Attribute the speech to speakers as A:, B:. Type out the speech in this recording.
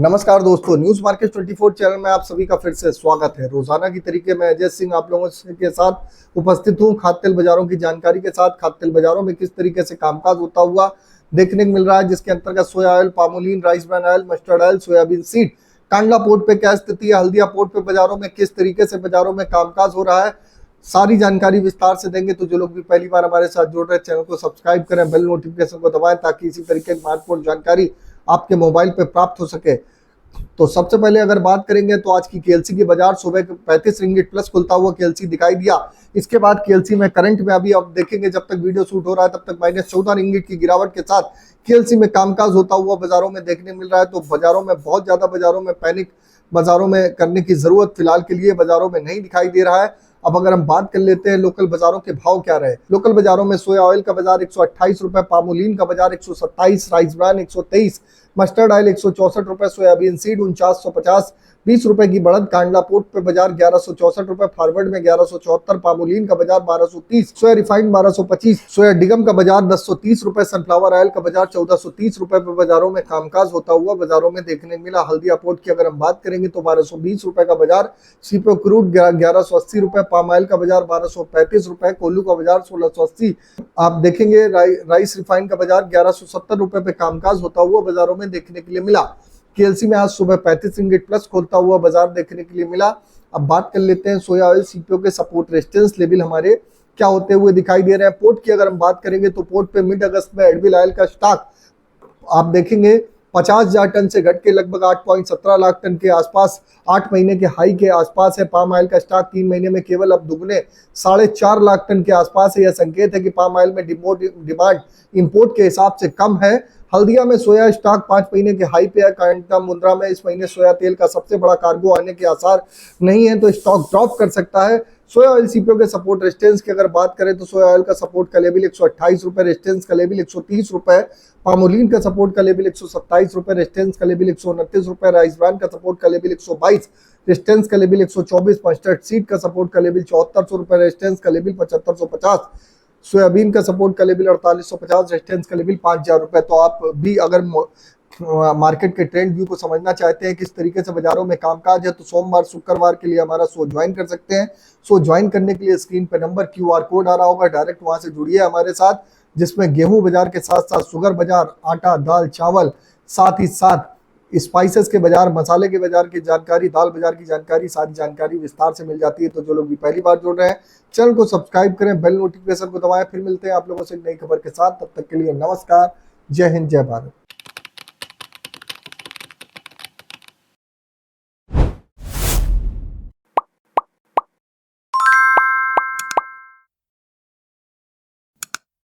A: नमस्कार दोस्तों, news market 24 channel में आप सभी का फिर से स्वागत है। रोजाना की तरीके में अजय सिंह आप लोगों के साथ उपस्थित हूं। खाद्य तेल बाजारों की जानकारी के साथ खाद्य तेल बाजारों में किस तरीके से कामकाज होता हुआ देखने को मिल रहा है, जिसके अंतर्गत सोया oil, palmolein, rice bran oil, mustard oil, soybean seed, Kandla port पे क्या स्थिति है, हल्दिया पोर्ट पे बाजारों में किस तरीके से बाजारों में कामकाज हो रहा है, सारी जानकारी विस्तार से देंगे। तो जो लोग भी पहली बार हमारे साथ जुड़ रहे हैं, चैनल को सब्सक्राइब करें, बेल नोटिफिकेशन को दबाएं ताकि इसी तरीके की महत्वपूर्ण जानकारी आपके मोबाइल पे प्राप्त हो सके। तो सबसे पहले अगर बात करेंगे तो आज की केएलसी की बाजार सुबह 35 रिंगिट प्लस खुलता हुआ केएलसी दिखाई दिया। इसके बाद केएलसी में करंट में अभी आप देखेंगे, जब तक वीडियो शूट हो रहा है तब तक -14 रिंगिट की गिरावट के साथ केएलसी में कामकाज होता हुआ बाजारों में देखने मिल रहा है। तो बाजारों में बहुत ज्यादा बाजारों में पैनिक बाजारों में करने की जरूरत फिलहाल के लिए बाजारों में नहीं दिखाई दे रहा है। अब अगर हम बात कर लेते हैं लोकल बाजारों के भाव क्या रहे। लोकल बाजारों में सोया ऑयल का बाजार 128 रुपए, पामोलिन का बाजार 127, राइस ब्रान 123, मस्टर्ड ऑयल 164 रुपए, सोयाबीन सीड 4950, 20 रुपए की बढ़त। कांडला पोर्ट पे बाजार 1164 रुपए, फॉरवर्ड में 1174, पामोलिन का बाजार 1230, सोया रिफाइंड 1225, सोया डिगम का बाजार 1030 रुपए, सनफ्लावर ऑयल का बाजार 1430 रुपए पे बाजारों में कामकाज होता हुआ बाजारों में देखने मिला। हल्दिया पोर्ट की अगर हम बात करेंगे तो 1220 रुपए का बाजार, सीपो क्रूड 1180 रुपए, पाम ऑयल का बाजार 1235 रुपए, कोल्लू का बाजार 1680। आप देखेंगे राइस रिफाइंड का बाजार 1170 रुपए पे कामकाज होता हुआ बाजारों में देखने के लिए मिला। केएलसी में आज सुबह 35 रिंगिट प्लस खोलता हुआ बाजार देखने के लिए मिला। अब बात कर लेते हैं सोया ऑयल सीपीओ के सपोर्ट रेजिस्टेंस लेवल हमारे क्या होते हुए दिखाई दे रहे हैं। पोर्ट की अगर हम बात करेंगे तो पोर्ट पे मिड अगस्त में एडविल ऑयल का स्टॉक आप देखेंगे 50,000 टन से घट के लगभग 8.17 लाख टन के आसपास 8 महीने के हाई के आसपास है। पाम ऑयल का स्टॉक 3 महीने में केवल अब दुगने 4.5 लाख टन के आसपास है। यह संकेत है कि पाम ऑयल में डिमांड इंपोर्ट के हिसाब से कम है। हल्दिया में सोया स्टॉक 5 महीने के हाई पे है। कांडला मुंद्रा में इस महीने सोया तेल का सबसे बड़ा कार्गो आने के आसार नहीं है, तो स्टॉक ड्रॉप कर सकता है। सोया ऑयल सीपीओ के सपोर्ट रेजिस्टेंस की अगर बात करें तो सोया ऑयल का सपोर्ट का लेवल 128 रुपए, रेजिस्टेंस का लेवल 130 रुपए, पामोलिन का सपोर्ट का लेवल 127 रुपए, रेजिस्टेंस का लेवल 129 रुपए, राइस ब्रान का सपोर्ट का लेवल 122, रेजिस्टेंस का लेवल 124, मस्टर्ड सीड का सपोर्ट का लेवल 7400 रुपए, रेजिस्टेंस का लेवल 7550, सोयाबीन का सपोर्ट का लेवल 4850, रेजिस्टेंस का लेवल 5000 रुपए। तो आप भी अगर मार्केट के ट्रेंड व्यू को समझना चाहते हैं किस तरीके से बाजारों में कामकाज है, तो सोमवार शुक्रवार के लिए हमारा शो ज्वाइन कर सकते हैं। शो ज्वाइन करने के लिए स्क्रीन पे नंबर QR कोड आ रहा होगा, डायरेक्ट वहां से जुड़िए हमारे साथ, जिसमें गेहूं बाजार के साथ साथ शुगर बाजार, आटा, दाल, चावल, साथ ही साथ स्पाइसेस के बाजार, मसाले के बाजार की जानकारी, दाल बाजार की जानकारी, सारी जानकारी विस्तार से मिल जाती है। तो जो लोग भी पहली बार जुड़ रहे हैं चैनल को सब्सक्राइब करें, बेल नोटिफिकेशन को दबाएं। फिर मिलते हैं आप लोगों से एक नई खबर के साथ, तब तक के लिए नमस्कार, जय हिंद, जय भारत।